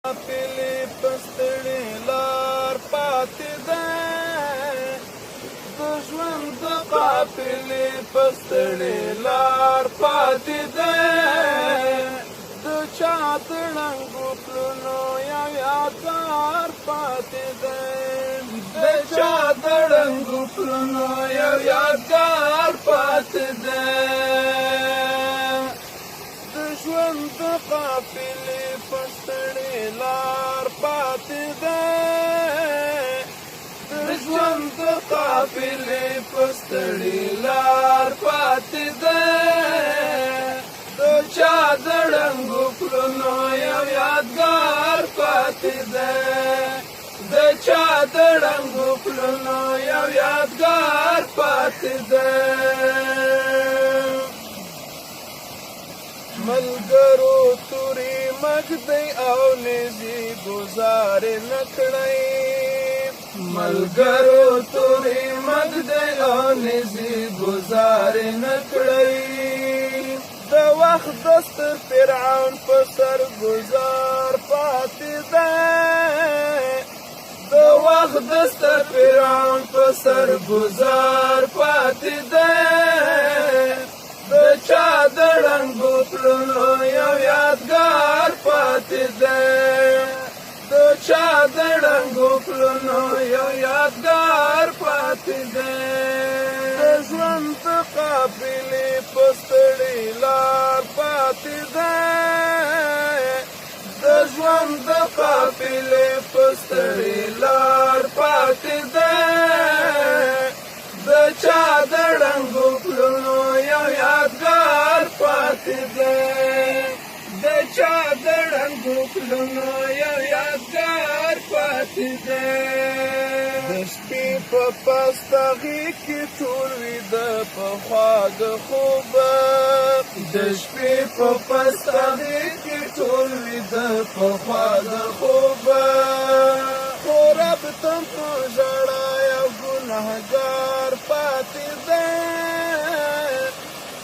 قافلې په ستړې لار پاتې دی د ژوند د قافلې په ستړې لار پاتې دی د چا د ړنګو پلونو یو یادګار پاتې دی د چا د ړنګو پلونو یو یادګار پاتې دی د ژوند د قافلې په ستړې لار پاتې دی د ژوند د قافلې په ستړې لار پاتې دی د چا د ړنګو پلونو یو یادګار پاتې دی د چا د ړنګو پلونو یو یادګار پاتې دی ملګرو تورې مږدۍ او نېزې ګزارې نه کړئ ملګرو تورې مږدۍ او نېزې گزارې نه کړئ د وخت د ستر فرعون په سر ګزار پاتې دی د وخت د ستر فرعون په سر ګزار پاتې دی د چا د ړنګو پلونو یو یادګار پاتې دی د چا د ړنګو پلونو یو یادګار پاتې دی د ژوند د قافلې په ستړې لار پاتې دی د ژوند د قافلې په ستړې لار پاتې دی د چا د ړنګو پلونو یو یادګار پاتې دی د چا د ړنګو پلونو یو یادګار پاتې دی د شپې په پستغي کې ټول ویده پخوا د خوبه د شپې په پستغي کې ټول ویده پخوا د خوبه خو رب تم په ژړا یو ګنهګار پاتې دی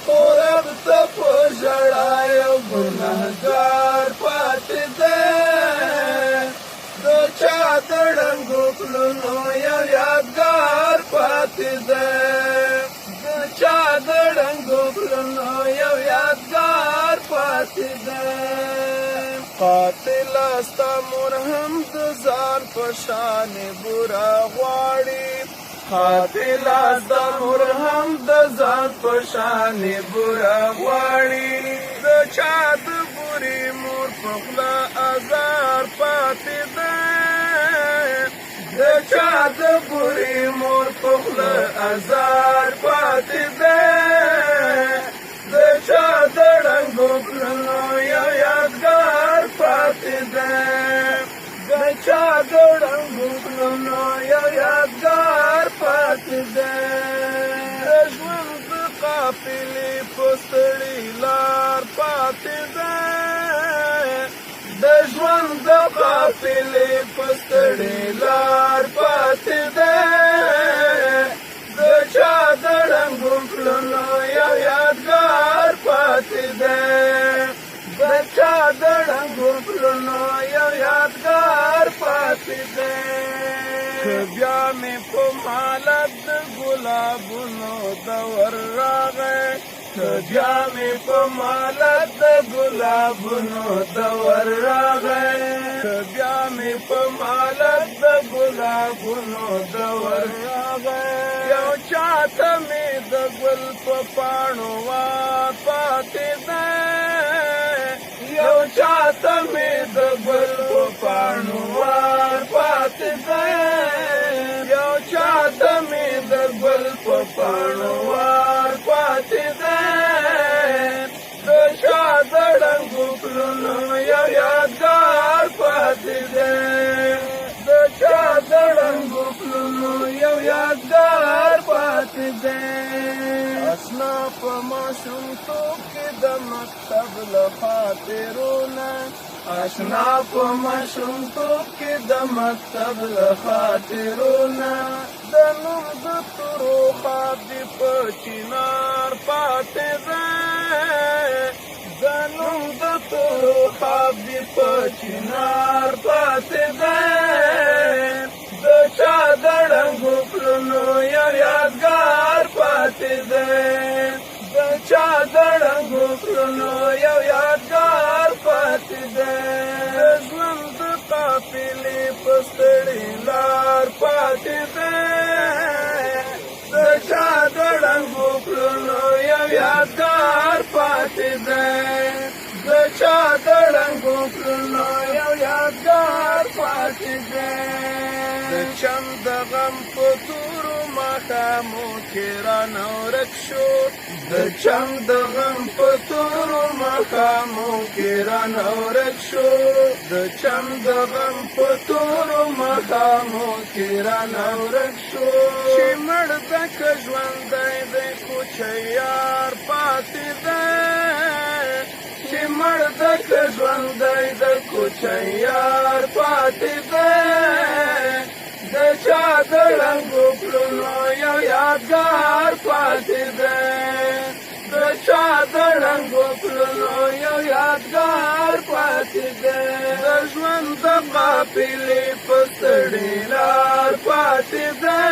خو رب ته په ژړا یو ګنهګار پاتې دی د چا د ړنګو پلونو یو یادګار پاتې دی د چا د ړنګو پلونو یو یادګار پاتې دی قاتله ستا مور هم د ځان په شان بوره غواړي قاتله ستا مور هم د ځان په شان بوره غواړي د چا د بورې مور په خوله ازار پاتې دی د چا د بورې مور په خوله ازار پاتې دی د چا د ړنګو پلونو یو یادګار پاتې دی د چا د ړنګو پلونو یو یادګار پاتې دی د ژوند د قافلې په ستړې لار پاتې دی د ژوند د قافلې په ستړې لار پاتې دی د چا د ړنګو پلونو یو یادګار پاتې دی د چا د ړنګو پلونو یو یادګار پاتې دی که بیا مې په مالت د ګلابونو دور راغی که بیا مې په مالت د ګلابونو دور راغی که بیا مې په مالت د ګلابونو دور راغی یو چاته مې د ګل په پاڼو وار پاتې دی یو چاته مې د ګل په پاڼو وار پاتې دی یو چاته مې د ګل په پاڼو وار پاتې دی د چا د ړنګو پلونو یو یادګار پاتې دی د چا د ړنګو پلونو یو یادګار پاتې دی اشنا په ماشومتوب کې د مکتب له خاطرونه اشنا په ماشومتوب کې د مکتب له خاطرونه د نوم د تورو خواب دې په چنار پاتې دی د نوم د تورو خواب دې په چنار قافلې په ستړې لار پاتې دی د چا د ړنګو پلونو یو یادګار پاتې دی د چا د ړنګو پلونو یو یادګار پاتې دی د چم د غم په تورو ماښامو کې رانه ورک شو د چم د غم په تورو ماښامو کې رانه ورک شو د چم د غم په تورو ماښامو کې رانه ورک شو چې مړ ده که ژوندی دی کوچی یار پاتې دی چې مړ ده که ژوندی دی کوچی یار پاتې دی د چا د ړنګو پلونو یو یادګار پاتې دی د چا د ړنګو پلونو یو یادګار پاتې دی د ژوند د قافلې په ستړې لار پاتې دی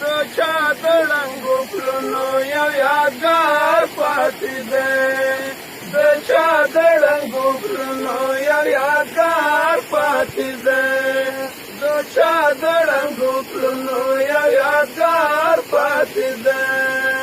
د چا د ړنګو پلونو یو یادګار پاتې دی د چا د ړنګو پلونو یو یادګار پاتې دی د چا د ړنګو پلونو یو یادګار پاتې دی